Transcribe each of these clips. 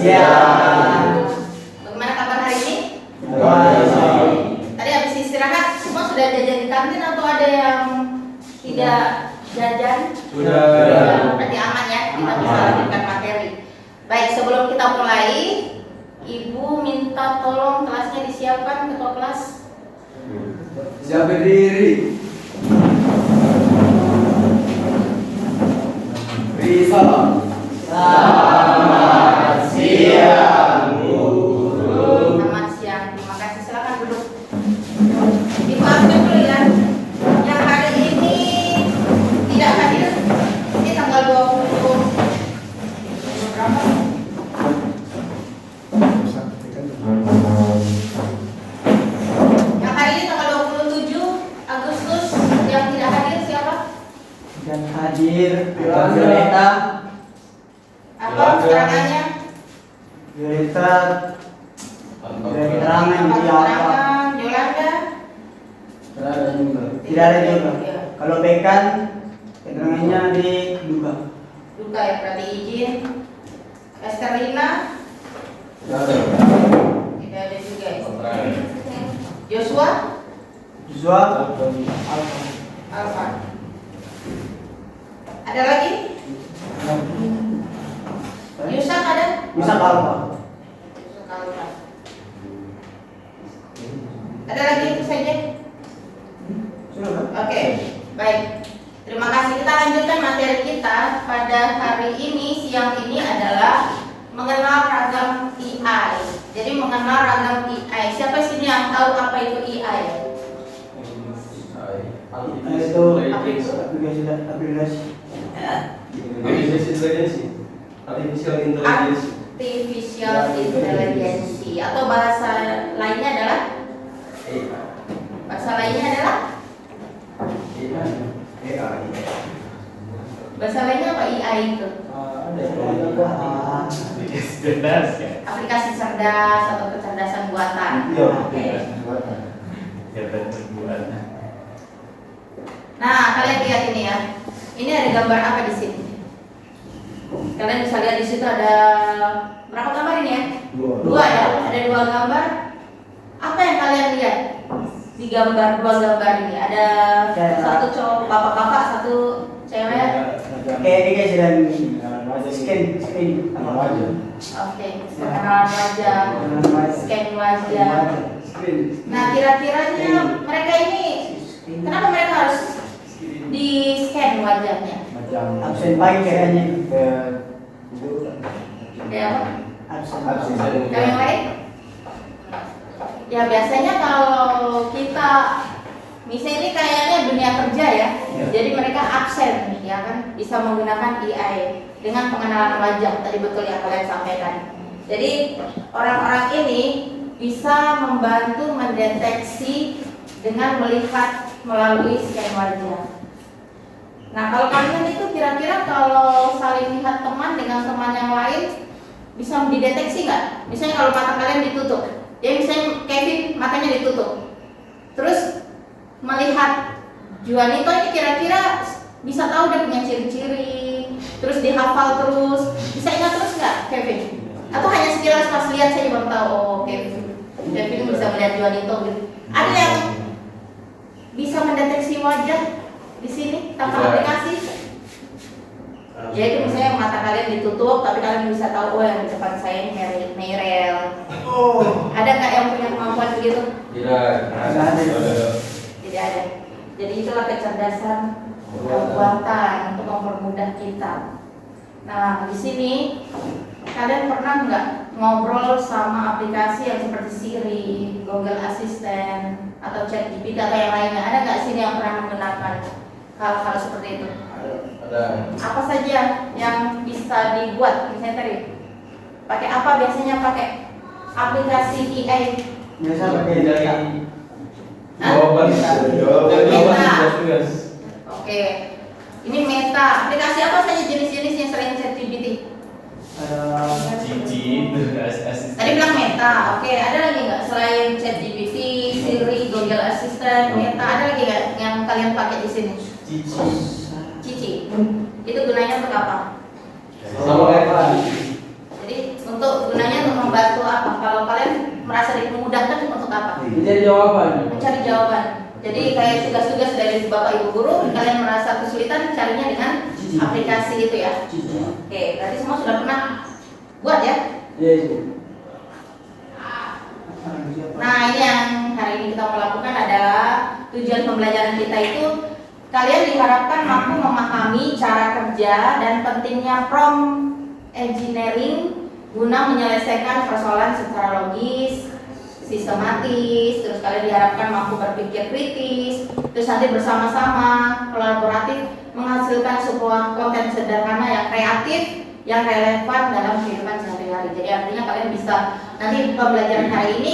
Siang. Bagaimana kabar hari ini? Baik. Tadi habis istirahat semua sudah jajan di kantin atau ada yang tidak jajan? Sudah. Berarti aman ya, kita bisa lanjutkan materi. Baik, sebelum kita mulai, Ibu minta tolong kelasnya disiapkan, ketua kelas. Siap berdiri. Risalah. Selamat siang, Guru. Selamat siang, terima kasih. Silakan duduk. Ibu absen dulu ya. Yang hari ini tidak hadir, ini tanggal 20 berapa? Yang hari ini tanggal 27 Agustus, yang tidak hadir siapa? Dan hadir Violeta. Apa keterangannya? Violeta. Dari keterangan di apa? Keterangan Yolanda. Tidak ada juga. Kalau Pekan keterangannya di duga. Duka ya, berarti izin. Esterlina tidak ada juga ya. Joshua Joshua. Alfa. Ada lagi? Yusak ada? Bisa Alfa. Yusak Alfa. Ada lagi itu saja? Sudah. Oke, baik. Terima kasih. Kita lanjutkan materi kita pada hari ini, siang ini adalah mengenal ragam EI. Jadi mengenal ragam EI. Siapa sini yang tahu apa itu EI? Itu aplikasi. Artificial intelligence. Artificial intelligence atau bahasa lainnya adalah bahasa lainnya apa EI itu? Aplikasi cerdas atau kecerdasan buatan. Oke. Nah, kalian lihat ini ya. Ini ada gambar apa di sini? Kalian bisa lihat di situ ada berapa gambar ini ya? Dua ya. Ada dua gambar. Apa yang kalian lihat di gambar dua gambar ini? Ada satu cowok bapak-bapak, satu cewek. Kayak sedang scan. Oke, pengenalan wajah, scan wajah. Nah, kira-kiranya mereka ini kenapa mereka harus di scan wajahnya? Absen pagi kayaknya. Ya, apa? Absen. Yang lain? Ya biasanya kalau kita misalnya ini kayaknya dunia kerja ya, jadi mereka absen ya kan, bisa menggunakan AI dengan pengenalan wajah tadi betul yang kalian sampaikan. Jadi orang-orang ini bisa membantu mendeteksi dengan melihat melalui scan wajah. Nah kalau kalian itu kira-kira kalau saling lihat teman dengan teman yang lain bisa dideteksi nggak? Misalnya kalau mata kalian ditutup, ya misalnya Kevin matanya ditutup, terus melihat Juanito ini kira-kira bisa tahu dia punya ciri-ciri, terus dihafal terus, bisa ingat terus nggak Kevin? Atau hanya sekilas pas lihat saja baru tahu oh Kevin bisa melihat Juanito gitu. Ada yang bisa mendeteksi wajah di sini tanpa aplikasi? Ya itu misalnya mata kalian ditutup tapi kalian bisa tahu oh yang di depan saya ini Meryl. Ada nggak yang punya kemampuan begitu? Tidak ada. Jadi itulah kecerdasan buatan untuk mempermudah kita. Nah di sini kalian pernah nggak ngobrol sama aplikasi yang seperti Siri, Google Assistant, atau ChatGPT atau yang lainnya? Ada nggak sini yang pernah menggunakan hal-hal seperti itu? ada. Apa saja yang bisa dibuat? Misalnya tadi pakai apa biasanya pakai aplikasi AI? Biasa pakai data. Jawaban Meta. Oke. Ini Meta. Aplikasi apa saja jenis-jenisnya selain ChatGPT? Tadi bilang Meta. Oke, ada lagi nggak selain ChatGPT, Siri, Google Assistant, Meta? Ada lagi nggak yang kalian pakai di sini? Cici. Itu gunanya untuk apa? Sama kayak Jadi untuk gunanya untuk membantu apa? Kalau kalian merasa dimudahkan untuk apa? Mencari jawaban. Mencari jawaban. Jadi kayak tugas-tugas dari Bapak Ibu guru, kalian merasa kesulitan carinya dengan aplikasi itu ya. Oke, berarti semua sudah pernah buat ya? Iya. Nah, ini yang hari ini kita mau lakukan adalah tujuan pembelajaran kita itu kalian diharapkan mampu memahami cara kerja dan pentingnya prompt engineering guna menyelesaikan persoalan secara logis, sistematis, terus kalian diharapkan mampu berpikir kritis, terus nanti bersama-sama kolaboratif menghasilkan sebuah konten sederhana yang kreatif, yang relevan dalam kehidupan sehari-hari. Jadi artinya kalian bisa nanti pembelajaran hari ini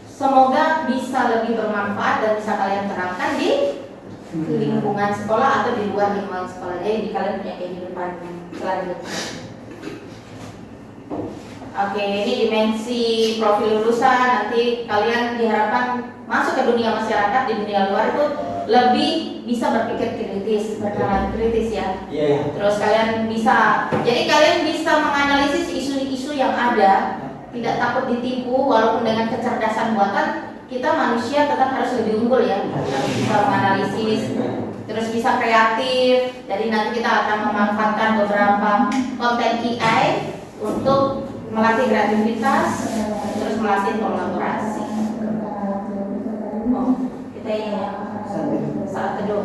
semoga bisa lebih bermanfaat dan bisa kalian terapkan di lingkungan sekolah atau di luar lingkungan sekolah. Jadi kalian punya kehidupan selanjutnya. Oke, ini dimensi profil lulusan. Nanti kalian diharapkan masuk ke dunia masyarakat, di dunia luar itu lebih bisa berpikir kritis, bernalar kritis ya. Iya. Terus kalian bisa, jadi kalian bisa menganalisis isu-isu yang ada, tidak takut ditipu walaupun dengan kecerdasan buatan. Kita manusia tetap harus lebih unggul ya, harus bisa menganalisis, terus bisa kreatif. Jadi nanti kita akan memanfaatkan beberapa konten AI untuk melatih kreativitas, terus melatih kolaborasi. Oh, kita ini ya, saat teduh.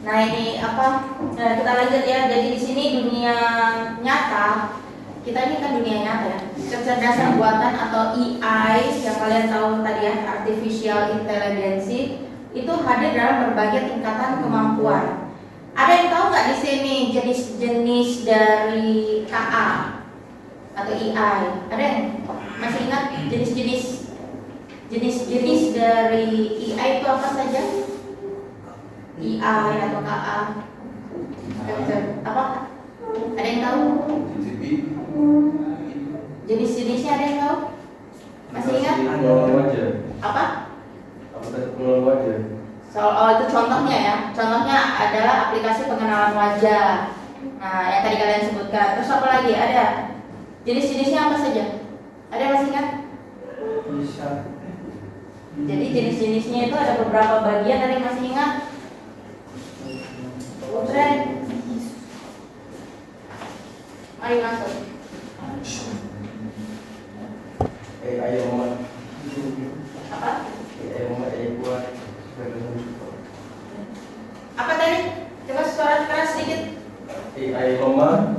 Nah ini apa? Nah, kita lanjut ya. Jadi di sini dunia nyata. Kita ini kan dunia nyata ya. Kecerdasan buatan atau AI yang kalian tahu tadi ya, artificial intelligence itu hadir dalam berbagai tingkatan kemampuan. Ada yang tahu nggak di sini jenis-jenis dari KA atau AI? Ada yang masih ingat jenis-jenis dari AI itu apa saja? AI atau KA? Apa? Ada yang tahu? Jenis-jenisnya ada yang tahu? Masih ingat? Pengenalan wajah. Apa? Apa tadi pengenalan wajah? Oh itu contohnya ya. Contohnya adalah aplikasi pengenalan wajah. Nah yang tadi kalian sebutkan. Terus apa lagi? Ada jenis-jenisnya apa saja? Ada yang masih ingat? Bisa. Jadi jenis-jenisnya itu ada beberapa bagian. Ada yang masih ingat? Putren, mari masuk. AI yang mama. Apa? AI mama AI kuat. Apa tadi? Coba suara keras sedikit. AI lemah.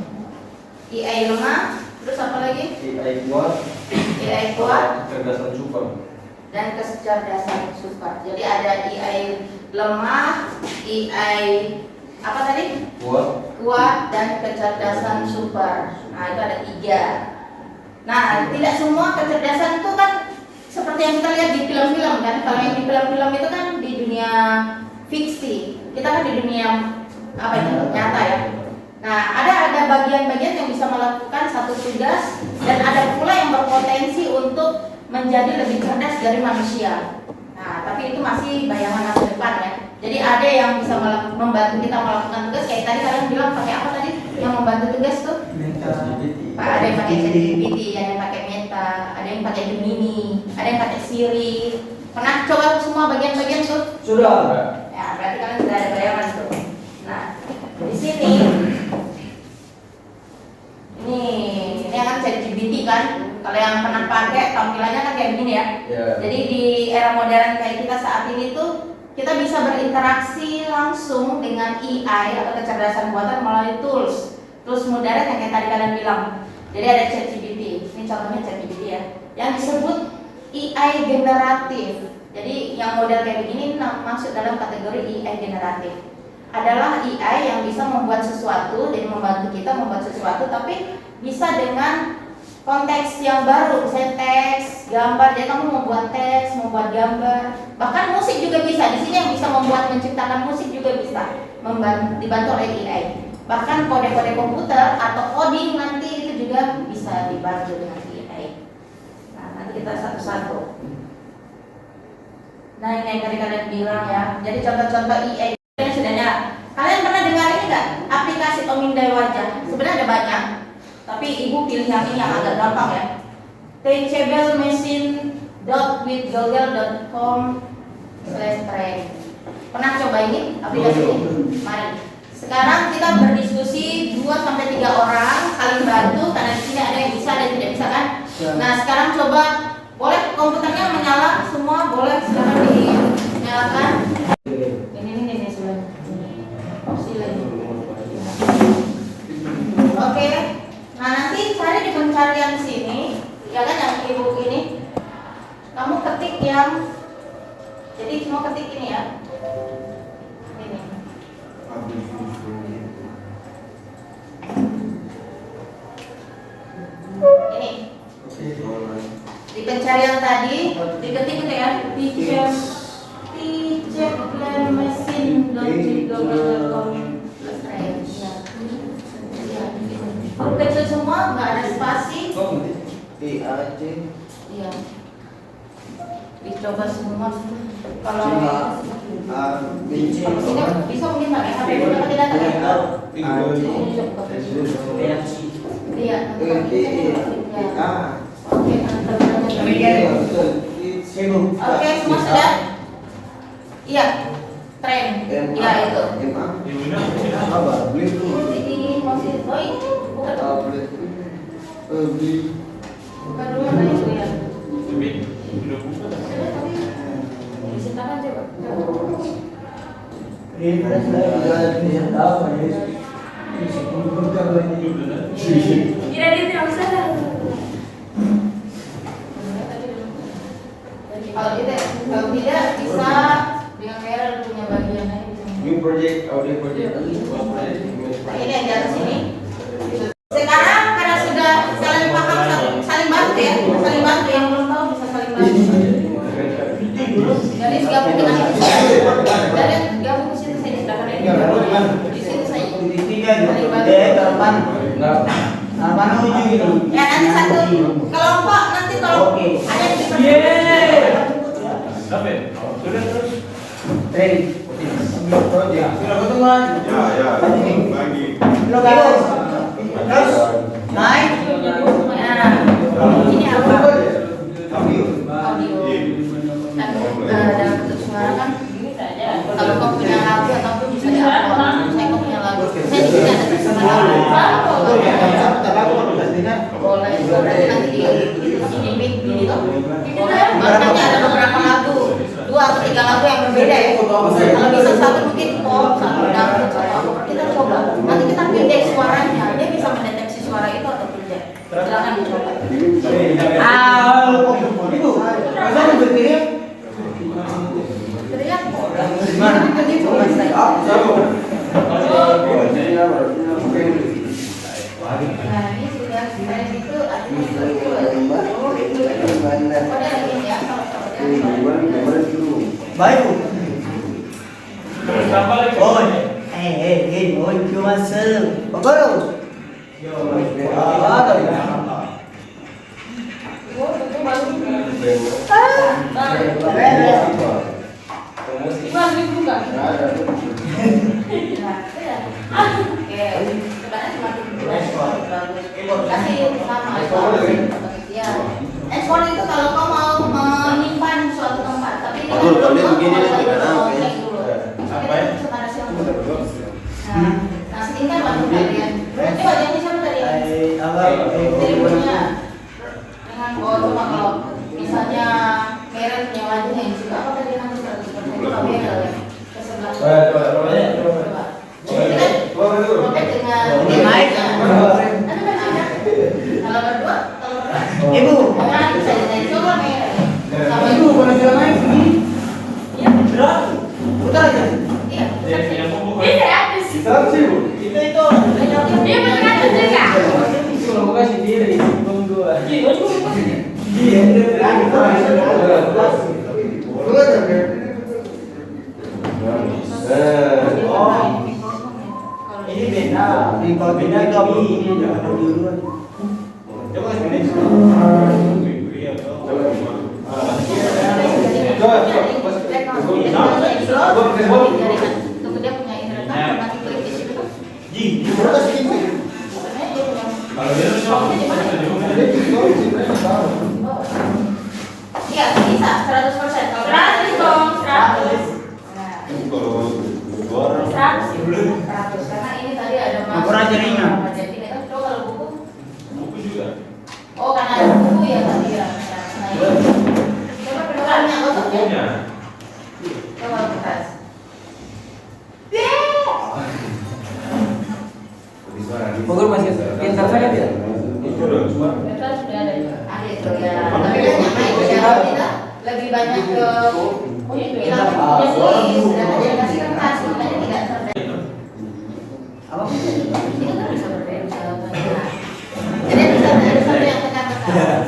AI lemah. Terus apa lagi? AI kuat. AI kuat. Kecerdasan super. Dan kecerdasan super. Jadi ada AI lemah, AI apa tadi? Kuat dan kecerdasan super. Nah itu ada 3. Nah tidak semua kecerdasan itu kan seperti yang kita lihat di film-film kan. Kalau yang di film-film itu kan di dunia fiksi. Kita kan di dunia apa itu nyata ya. Nah ada bagian-bagian yang bisa melakukan satu tugas dan ada pula yang berpotensi untuk menjadi lebih cerdas dari manusia. Nah tapi itu masih bayangan masa depan ya. Jadi ada yang bisa membantu kita melakukan tugas. Kayak tadi kalian bilang pakai apa tadi? Yang membantu tugas tuh? Ada yang pakai ChatGPT, ada yang pakai Meta, ada yang pakai Gemini, ada yang pakai Siri. Pernah coba semua bagian-bagian tuh? Sudah. Ya, berarti kalian sudah ada bayangan tuh. Nah, di sini ini kan ChatGPT kan. Kalau yang pernah pakai tampilannya kan kayak gini ya. Jadi di era modern kayak kita saat ini tuh kita bisa berinteraksi langsung dengan AI atau kecerdasan buatan melalui tools modern yang kayak tadi kalian bilang. Jadi ada ChatGPT, ini contohnya ChatGPT ya, yang disebut AI generatif. Jadi yang model kayak begini masuk dalam kategori AI generatif. Adalah AI yang bisa membuat sesuatu, jadi membantu kita membuat sesuatu, tapi bisa dengan konteks yang baru, misalnya teks, gambar. Jadi kamu membuat teks, membuat gambar, bahkan musik juga bisa. Di sini yang bisa menciptakan musik juga bisa, dibantu oleh AI. Bahkan kode-kode komputer atau coding nanti itu juga bisa dibantu dengan AI. Nah, nanti kita satu-satu. Nah, ini yang tadi kalian bilang ya. Jadi contoh-contoh AI ini sebenarnya Kalian pernah dengar ini nggak? Aplikasi pemindai wajah. Sebenarnya ada banyak, tapi ibu pilih yang ini yang agak gampang ya. teachablemachine.withgoogle.com/train. Pernah coba ini aplikasi ini? Mari. Sekarang kita berdiskusi 2-3 orang saling bantu karena di sini ada yang bisa dan tidak bisa kan? Nah sekarang coba boleh komputernya menyala semua, boleh sekarang dinyalakan. Ini sudah. Oke. Nah nanti cari di pencarian sini, ya kan yang ibu ini. Kamu ketik yang, jadi semua ketik ini ya. Ini. Ini. Di pencarian tadi diketik itu ya, teachablemachine.withgoogle.com/train. Kecil semua, nggak ada spasi. Iya. Dicoba semua. Kalau bisa mungkin pakai HP punya tidak ada. Iya. Oke, semua sudah? Iya. Tren. Iya itu. Ini masih bukan dulu mana itu ya. Disertakan coba. Tidak usah. Kalau tidak bisa dengan merah punya bagiannya bisa. New project, audio project. Ini yang di atas ini. Sekarang karena sudah saling paham, saling bantu ya, saling bantu yang belum tahu bisa saling bantu. Jadi gabung dengan ini. Jadi gabung ke situ saja, sedangkan ini di situ saja. Ya nanti satu kelompok nanti kalau ada yang ini apa? Audio. Dalam bentuk suara kan. Kalau kau punya lagu ataupun bisa diupload. Saya kau punya lagu. Saya di sini ada tersebar lagu. Boleh. Nanti di mic gini toh. Makanya ada beberapa lagu, 2 atau 3 lagu yang berbeda ya. Kalau bisa satu mungkin pop, satu dangdut, satu apa. Kita coba. Nanti kita pilih suaranya. Dia bisa mendeteksi suara itu atau tidak. Silakan dicoba. Ibu, masa berdiri? Teriak. Nah ini sudah tren itu artinya itu. Pada lagi ya Baik. Oi, cuma Pagoro. Ekspor itu kalau kau mau menyimpan suatu tempat, tapi ini nah segini kan waktu kalian. Ini wajahnya siapa tadi? Jadi punya dengan coba kalau misalnya Karen punya wajahnya yang juga apa tadi nanti seperti itu kabel ya ke sebelah. Coba. Robek dengan kalau berdua, Ibu, bisa jadi coba Karen. Sama ibu kalau jalan naik ini, Iya. putar aja. Iya. Ini gratis. Itu Dia betul gratis juga. Kalau bukan sendiri, tunggu. Ini beda. Kalau beda ini jangan duluan. Coba sini. Tunggu dia punya internet Kalau dia Iya, bisa 100%. Kalau 100 dong, 100. Nah, kalau dua orang 100 karena ini tadi ada mas. Ukuran jarinya. Jadi kan coba kalau buku. buku juga. Oh, karena ada buku ya tadi ya. Nah, ini. Coba keduanya otaknya. Bukunya. Coba kertas. Pokoknya masih pintar saya dia. Itu udah semua. Kertas sudah ada ya. Ada itu ya. Tapi kan yang lain cara kita lebih banyak ke bilang jadi sudah ada yang kasih kertas makanya tidak terdeteksi. Apa? Itu kan bisa berbeda jawabannya. Jadi ada satu yang tekan-tekan.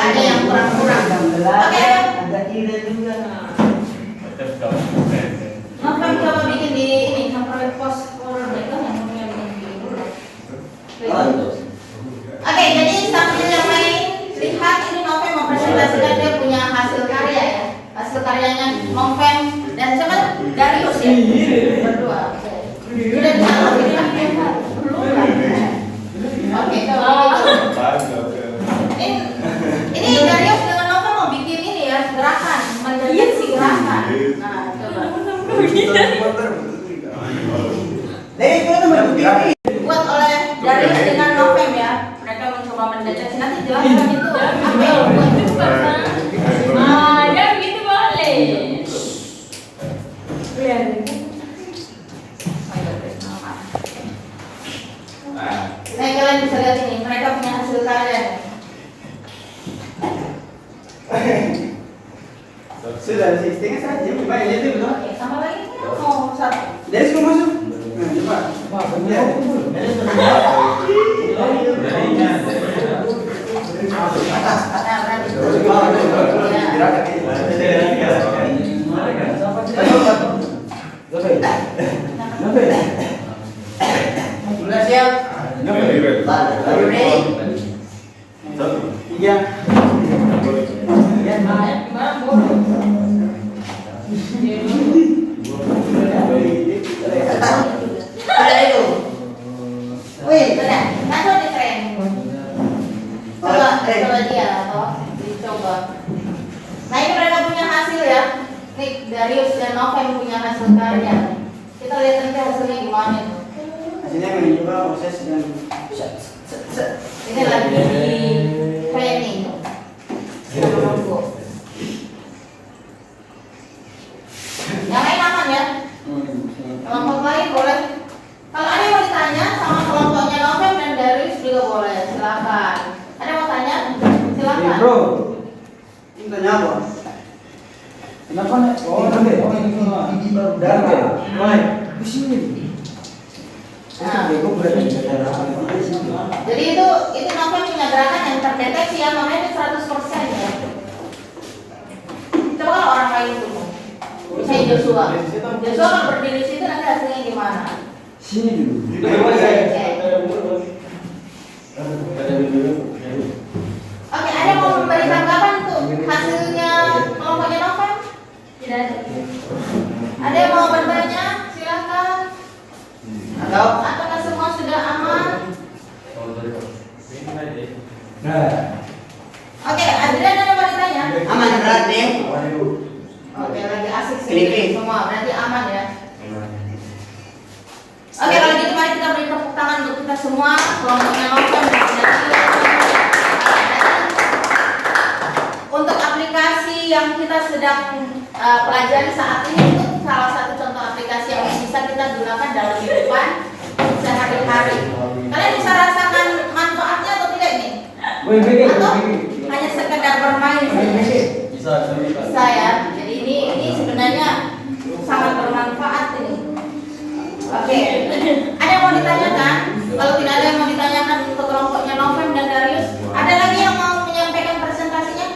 Ada yang kurang-kurang. Oke. Novel coba bikin di ini Novel post folder itu yang punya bikin dulu. Oke, jadi sambil yang lain lihat ini Novel mempresentasikan dia punya hasil karya ya. Hasil karyanya Novel dan siapa? Darius ya. Berdua. Sudah bisa lihat belum kan? Oke, coba. Ini Darius dengan Novel mau bikin ini ya gerakan, mendeteksi gerakan. Nah, coba. Buat oleh Darius dengan Novel ya. Mereka mencoba mendeteksi nanti jelaskan itu apa yang buat Itu bukan sana. Ah, ya begitu boleh. Nah, kalian bisa lihat ini, mereka punya hasil karya. Sudah, setengah saja. Coba ini itu betul. Oke, tambah lagi mau satu. Dari semua masuk. Nah, coba. Ya. Nah, berarti. Sudah siap? Are you ready? Iya. Gimana bodoh? Ada itu. Wih, sudah. Langsung di tren. Coba dia atau dicoba. Nah, ini mereka punya hasil ya. Nih, Darius dan Novel punya hasil karya. Kita lihat nanti hasilnya gimana itu. Hasilnya menunjukkan proses dan Ini lagi di training. Menunggu. Yang lain aman ya? Kelompok lain boleh. Kalau ada yang mau ditanya sama kelompoknya Novel dan Darius juga boleh. Silakan. Ada yang mau tanya? Silakan. Bro. Ini tanya apa? Kenapa nih? Oh, nanti. Oh, ini baru darah. Baik. Di sini. Nah, jadi itu Novel punya gerakan yang terdeteksi ya, makanya itu 100% ya. Coba kalau orang lain dulu. Misalnya Joshua kalau berdiri di situ nanti hasilnya gimana? Sini dulu. Oke, ada yang mau memberi tanggapan tuh hasilnya kelompoknya Novel? Tidak ada. Ada yang mau bertanya? Silakan. Apakah semua sudah aman? Oke, Adrian ada yang mau ditanya? Aman berarti. Oke, lagi asik Pilih. sih semua, berarti aman ya. Oke, kalau gitu mari kita beri tepuk tangan untuk kita semua, kelompoknya Novel dan Darius. Untuk aplikasi yang kita sedang pelajari saat ini itu salah satu contoh aplikasi yang bisa kita gunakan dalam kehidupan sehari-hari. Kalian bisa rasakan manfaatnya atau tidak nih? Atau hanya sekedar bermain saja? Bisa ya. Jadi ini sebenarnya sangat bermanfaat ini. Oke. Ada yang mau ditanyakan? Kalau tidak ada yang mau ditanyakan untuk kelompoknya Novel dan Darius, ada lagi yang mau menyampaikan presentasinya?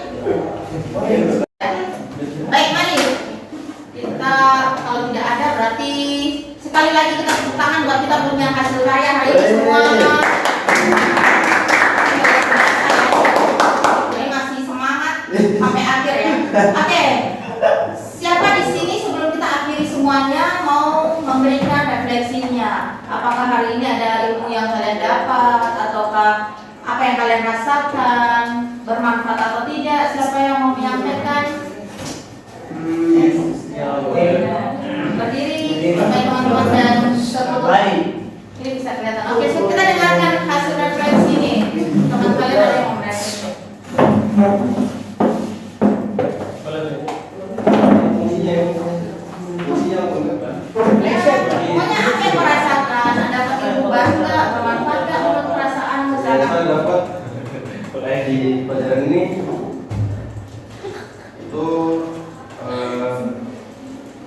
semua. Ini masih semangat sampai akhir ya. Oke. Siapa di sini sebelum kita akhiri semuanya mau memberikan refleksinya? Apakah hari ini ada ilmu yang kalian dapat ataukah apa yang kalian rasakan bermanfaat atau tidak? Siapa yang mau menyampaikan? Berdiri, sampai teman-teman dan tertutup. Ini bisa kelihatan. Oke, so kita dengarkan hasil refleksi ini. Teman kalian ada yang mau merefleksi? Pokoknya apa yang merasakan? Ada dapat ilmu baru nggak? Bermanfaat nggak menurut perasaan misalnya? Saya dapat di pelajaran ini itu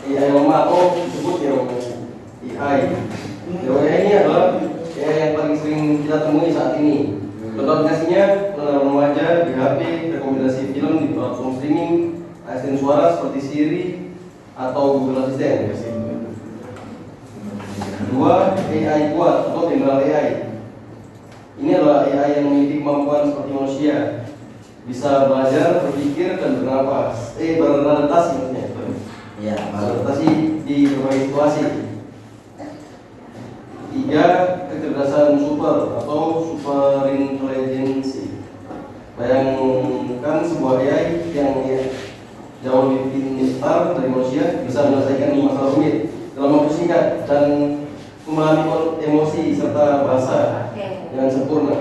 AI lama atau disebut yang AI. Yang AI ini adalah AI yang paling sering kita temui saat ini. Contoh aplikasinya pengenalan wajah di HP, rekomendasi film di platform streaming, asisten suara seperti Siri atau Google Assistant. Kedua, AI kuat atau general AI. Ini adalah AI yang memiliki kemampuan seperti manusia, bisa belajar, berpikir, dan beradaptasi maksudnya. Ya, Beradaptasi di berbagai situasi. Tiga, kecerdasan super atau super intelligence. Bayangkan sebuah AI yang jauh lebih pintar dari manusia, bisa menyelesaikan masalah rumit dalam waktu singkat dan memahami emosi serta bahasa dengan sempurna.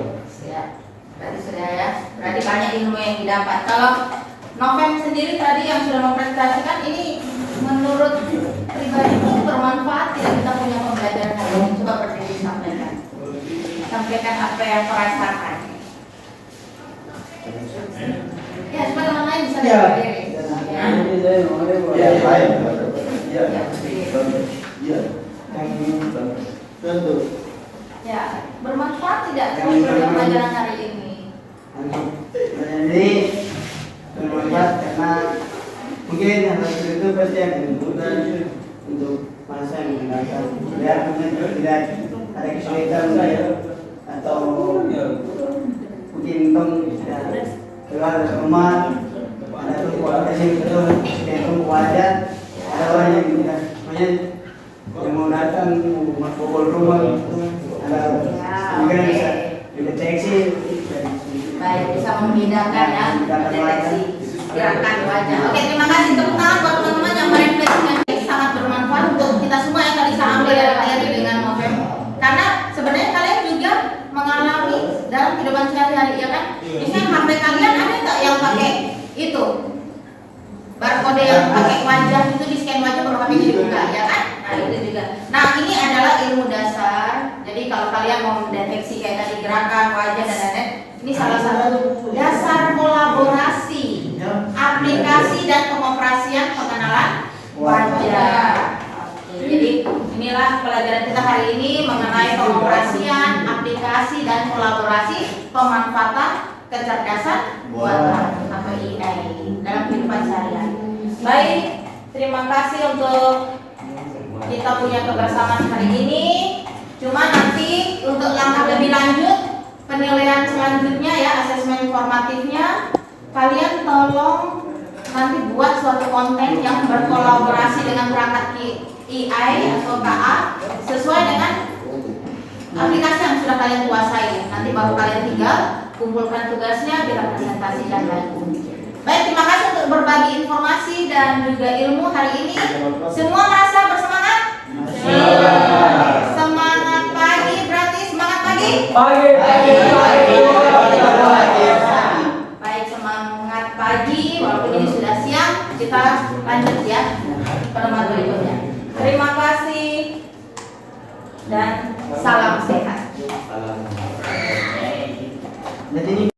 Ya, berarti sudah ya. Berarti banyak ilmu yang didapat. Kalau Novem sendiri tadi yang sudah mempresentasikan ini menurut pribadi itu bermanfaat tidak kita punya pembelajaran hari ini? Coba berdiri sampaikan. Sampaikan apa yang merasakan. Ya, supaya teman lain bisa berdiri. Ya, baik. Ya, Ya, tentu. ya, bermanfaat tidak pembelajaran hari ini? Jadi bermanfaat karena mungkin hal itu pasti akan mudah untuk masa yang menggunakan. Tidak ada kesulitan atau mungkin tidak keluar dari rumah, ada kualitas itu wajah, ada orang yang tidak yang mau datang pukul rumah itu ada mungkin bisa dideteksi. Baik, bisa membedakan ya, mendeteksi gerakan wajah. Oke, terima kasih tepuk tangan buat teman-teman yang merefleksikan ini sangat bermanfaat untuk kita semua yang tadi saya ambil dari materi dengan Novem. Karena sebenarnya kalian juga mengalami dalam kehidupan sehari-hari ya kan? Misalnya HP kalian ada nggak yang pakai itu barcode yang pakai wajah itu di scan wajah baru HP dibuka ya kan? Nah itu juga. Nah ini adalah ilmu dasar. Jadi kalau kalian mau mendeteksi kayak tadi gerakan wajah dan lain-lain, ini salah satu dasar kolaborasi, aplikasi dan pengoperasian pengenalan wajah. Oke, jadi inilah pelajaran kita hari ini mengenai pengoperasian, aplikasi dan kolaborasi pemanfaatan kecerdasan buatan atau AI dalam kehidupan sehari-hari. Baik, terima kasih untuk kita punya kebersamaan hari ini. Cuma nanti untuk langkah lebih lanjut, penilaian selanjutnya ya, asesmen informatifnya, kalian tolong nanti buat suatu konten yang berkolaborasi dengan perangkat AI atau KA sesuai dengan aplikasi yang sudah kalian kuasai. Nanti baru kalian tinggal kumpulkan tugasnya, bila presentasi dan lain-lain. Baik, terima kasih untuk berbagi informasi dan juga ilmu hari ini. Semua merasa bersemangat? Semangat pagi, berarti semangat pagi? Baik, semangat pagi. Walaupun ini sudah siang, kita lanjut ya pertemuan berikutnya. Terima kasih dan salam sehat. Jadi